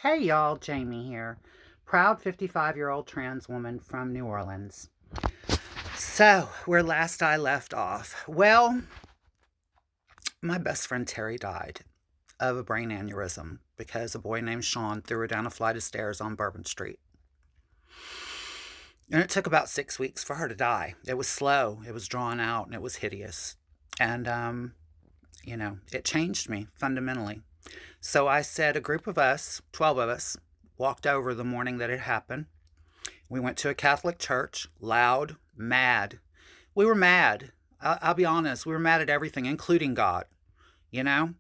Hey y'all, Jamie here. Proud 55-year-old trans woman from New Orleans. So, where last I left off. Well, my best friend Terry died of a brain aneurysm because a boy named Sean threw her down a flight of stairs on Bourbon Street. And it took about 6 weeks for her to die. It was slow, it was drawn out, and it was hideous. And, it changed me fundamentally. So I said a group of us, 12 of us, walked over the morning that it happened. We went to a Catholic church, loud, mad. We were mad. I'll be honest, we were mad at everything, including God, you know?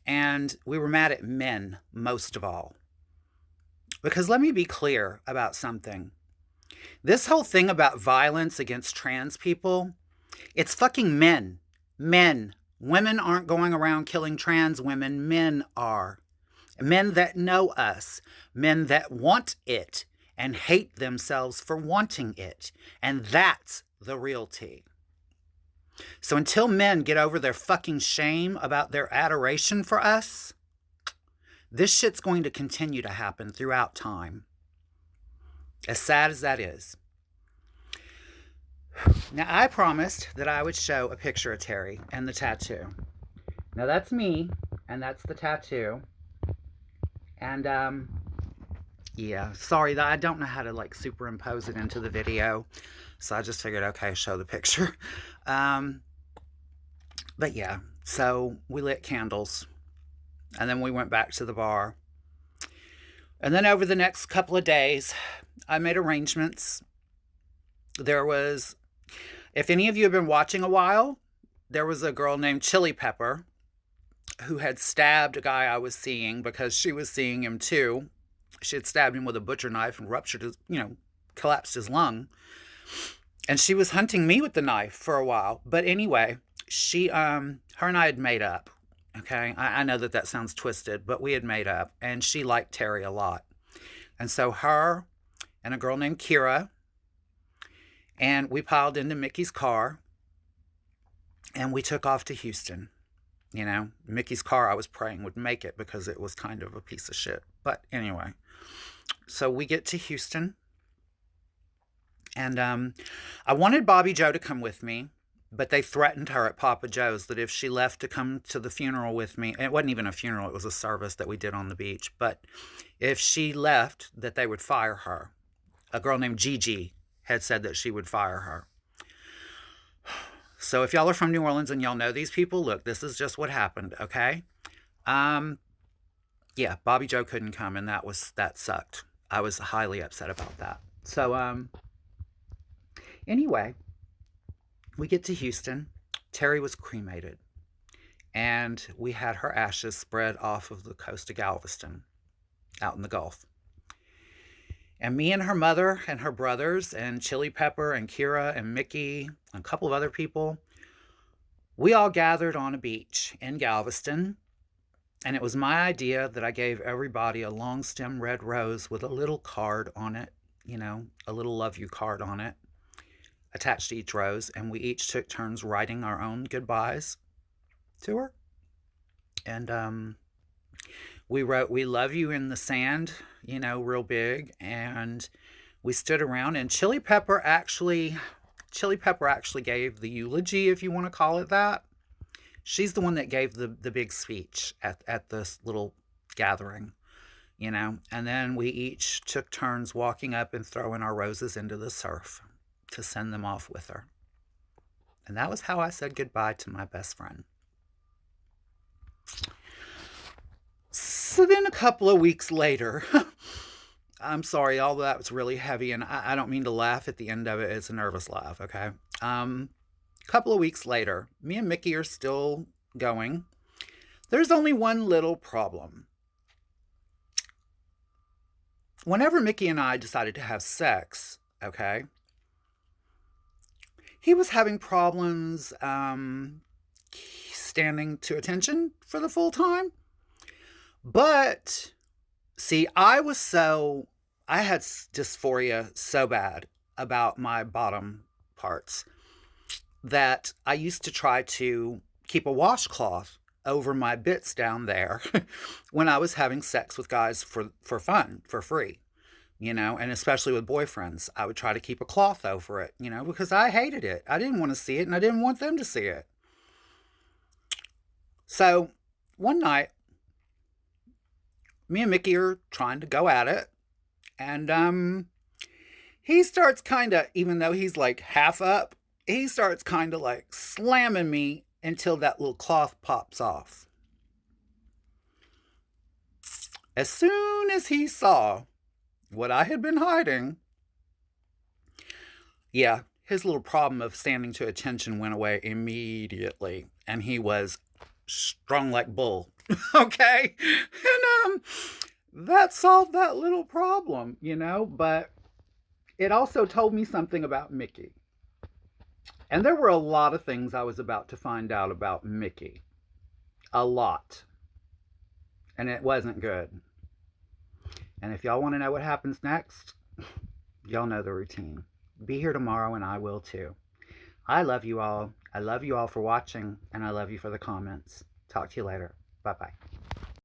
And we were mad at men, most of all. Because let me be clear about something. This whole thing about violence against trans people, it's fucking men. Men. Women aren't going around killing trans women. Men are. Men that know us. Men that want it and hate themselves for wanting it. And that's the real tea. So until men get over their fucking shame about their adoration for us, this shit's going to continue to happen throughout time. As sad as that is. Now, I promised that I would show a picture of Terry and the tattoo. Now, that's me, and that's the tattoo. And, yeah, sorry, I don't know how to, superimpose it into the video. So I just figured, okay, show the picture. But, yeah, so we lit candles. And then we went back to the bar. And then over the next couple of days, I made arrangements. There was, if any of you have been watching a while, there was a girl named Chili Pepper who had stabbed a guy I was seeing because she was seeing him too. She had stabbed him with a butcher knife and ruptured his, collapsed his lung. And she was hunting me with the knife for a while. But anyway, her and I had made up. Okay, I know that sounds twisted, but we had made up. And she liked Terry a lot. And so her and a girl named Kira, and we piled into Mickey's car, and we took off to Houston. Mickey's car I was praying would make it because it was kind of a piece of shit. But anyway, so we get to Houston, and I wanted Bobby Joe to come with me, but they threatened her at Papa Joe's that if she left to come to the funeral with me, and it wasn't even a funeral, it was a service that we did on the beach, but if she left, that they would fire her. A girl named Gigi had said that she would fire her. So if y'all are from New Orleans and y'all know these people, look, this is just what happened, okay? Yeah, Bobby Joe couldn't come, and that sucked. I was highly upset about that. So, anyway, we get to Houston. Terry was cremated, and we had her ashes spread off of the coast of Galveston, out in the Gulf. And me and her mother and her brothers and Chili Pepper and Kira and Mickey and a couple of other people, we all gathered on a beach in Galveston. And it was my idea that I gave everybody a long stem red rose with a little card on it, a little love you card on it, attached to each rose. And we each took turns writing our own goodbyes to her. And we wrote, "We love you" in the sand, real big. And we stood around, and Chili Pepper actually gave the eulogy, if you want to call it that. She's the one that gave the big speech at this little gathering, And then we each took turns walking up and throwing our roses into the surf to send them off with her. And that was how I said goodbye to my best friend. So then a couple of weeks later, I'm sorry, all that was really heavy, and I don't mean to laugh at the end of it. It's a nervous laugh, okay? A couple of weeks later, me and Mickey are still going. There's only one little problem. Whenever Mickey and I decided to have sex, okay, he was having problems standing to attention for the full time. But, see, I had dysphoria so bad about my bottom parts that I used to try to keep a washcloth over my bits down there when I was having sex with guys for fun, for free, and especially with boyfriends. I would try to keep a cloth over it, because I hated it. I didn't want to see it, and I didn't want them to see it. So one night, me and Mickey are trying to go at it, and he starts kind of, even though he's like half up, he starts kind of like slamming me until that little cloth pops off. As soon as he saw what I had been hiding, yeah, his little problem of standing to attention went away immediately, and he was strong like bull. Okay? And that solved that little problem, but it also told me something about Mickey. And there were a lot of things I was about to find out about Mickey. A lot. And it wasn't good. And if y'all want to know what happens next, y'all know the routine. Be here tomorrow and I will too. I love you all. I love you all for watching, and I love you for the comments. Talk to you later. Bye-bye.